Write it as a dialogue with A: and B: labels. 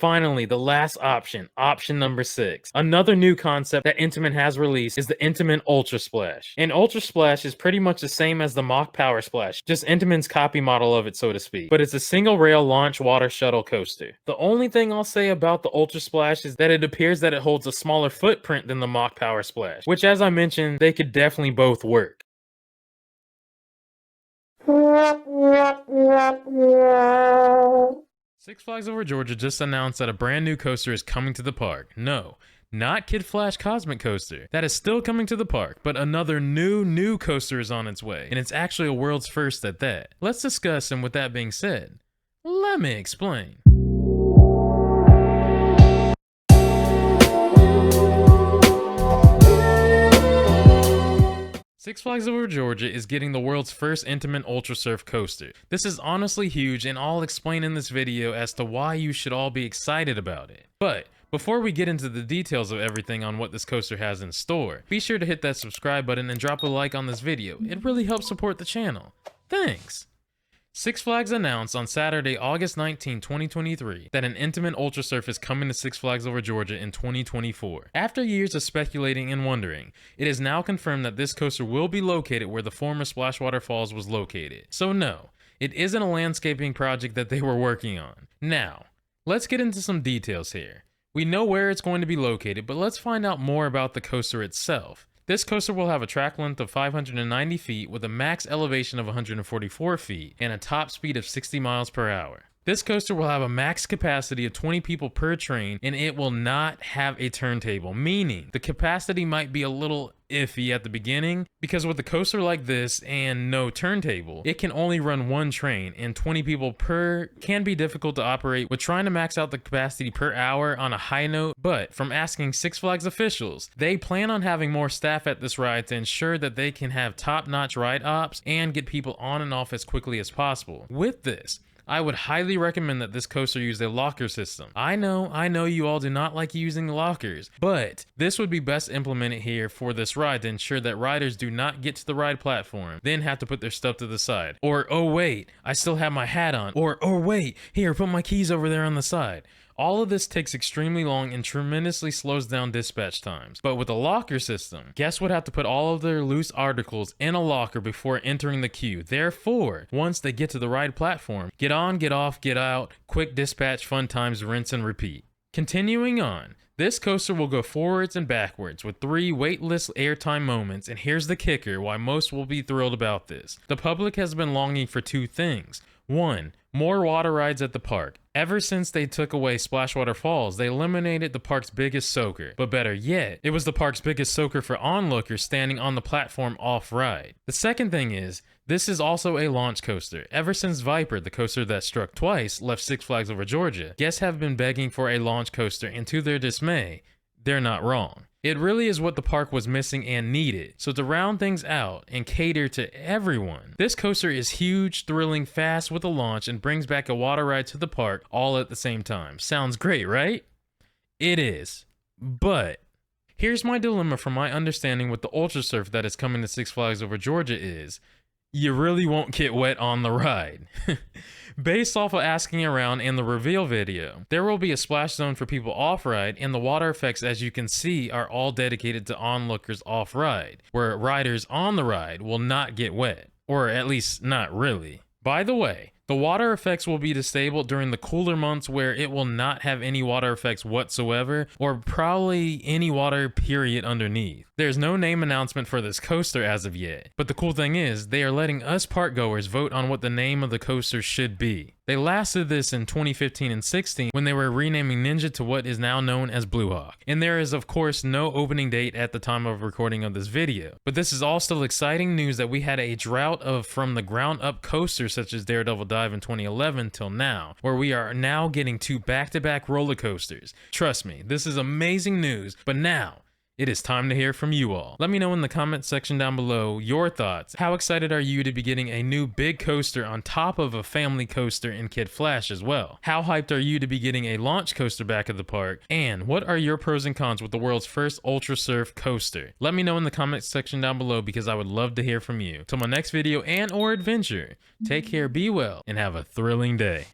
A: finally, the last option number 6. Another new concept that Intamin has released is the Intamin Ultra Splash. And Ultra Splash is pretty much the same as the Mach Power Splash, just Intamin's copy model of it, so to speak. But it's a single rail launch water shuttle coaster. The only thing I'll say about the Ultra Splash is that it appears that it holds a smaller footprint than the Mach Power Splash, which, as I mentioned, they could definitely both work. Six Flags Over Georgia just announced that a brand new coaster is coming to the park. No, not Kid Flash Cosmic Coaster. That is still coming to the park, but another new coaster is on its way, and it's actually a world's first at that. Let's discuss, and with that being said, let me explain. Six Flags Over Georgia is getting the world's first Intamin Ultra Surf coaster. This is honestly huge, and I'll explain in this video as to why you should all be excited about it. But before we get into the details of everything on what this coaster has in store, be sure to hit that subscribe button and drop a like on this video. It really helps support the channel. Thanks! Six Flags announced on Saturday, August 19, 2023, that an Intamin Ultra Surf is coming to Six Flags Over Georgia in 2024. After years of speculating and wondering, it is now confirmed that this coaster will be located where the former Splashwater Falls was located. So no, it isn't a landscaping project that they were working on. Now, let's get into some details here. We know where it's going to be located, but let's find out more about the coaster itself. This coaster will have a track length of 590 feet with a max elevation of 144 feet and a top speed of 60 miles per hour. This coaster will have a max capacity of 20 people per train, and it will not have a turntable, meaning the capacity might be a little iffy at the beginning, because with a coaster like this and no turntable, it can only run one train, and 20 people per can be difficult to operate with trying to max out the capacity per hour on a high note. But from asking Six Flags officials, they plan on having more staff at this ride to ensure that they can have top-notch ride ops and get people on and off as quickly as possible. With this, I would highly recommend that this coaster use a locker system. I know you all do not like using lockers, but this would be best implemented here for this ride to ensure that riders do not get to the ride platform, then have to put their stuff to the side. Or, oh wait, I still have my hat on. Or, oh wait, here, put my keys over there on the side. All of this takes extremely long and tremendously slows down dispatch times. But with a locker system, guests would have to put all of their loose articles in a locker before entering the queue. Therefore, once they get to the ride platform, get on, get off, get out, quick dispatch, fun times, rinse and repeat. Continuing on, this coaster will go forwards and backwards with 3 weightless airtime moments, and here's the kicker why most will be thrilled about this. The public has been longing for 2 things. 1, more water rides at the park. Ever since they took away Splashwater Falls, they eliminated the park's biggest soaker. But better yet, it was the park's biggest soaker for onlookers standing on the platform off-ride. The second thing is, this is also a launch coaster. Ever since Viper, the coaster that struck twice, left Six Flags Over Georgia, guests have been begging for a launch coaster, and to their dismay, they're not wrong. It really is what the park was missing and needed. So to round things out and cater to everyone, this coaster is huge, thrilling, fast with a launch, and brings back a water ride to the park all at the same time. Sounds great, right? It is. But here's my dilemma from my understanding with the Ultra Surf that is coming to Six Flags Over Georgia is, you really won't get wet on the ride. Based off of asking around and the reveal video, there will be a splash zone for people off-ride, and the water effects, as you can see, are all dedicated to onlookers off-ride, where riders on the ride will not get wet, or at least not really. By the way, the water effects will be disabled during the cooler months where it will not have any water effects whatsoever, or probably any water period underneath. There's no name announcement for this coaster as of yet, but the cool thing is, they are letting us park goers vote on what the name of the coaster should be. They last did this in 2015 and 16 when they were renaming Ninja to what is now known as Blue Hawk. And there is of course no opening date at the time of recording of this video. But this is all still exciting news that we had a drought of from the ground up coasters such as Daredevil Dive in 2011 till now, where we are now getting 2 back-to-back roller coasters. Trust me, this is amazing news, but now, it is time to hear from you all. Let me know in the comment section down below your thoughts. How excited are you to be getting a new big coaster on top of a family coaster in Kid Flash as well? How hyped are you to be getting a launch coaster back at the park? And what are your pros and cons with the world's first Ultra Surf coaster? Let me know in the comment section down below because I would love to hear from you. Till my next video and or adventure, take care, be well, and have a thrilling day.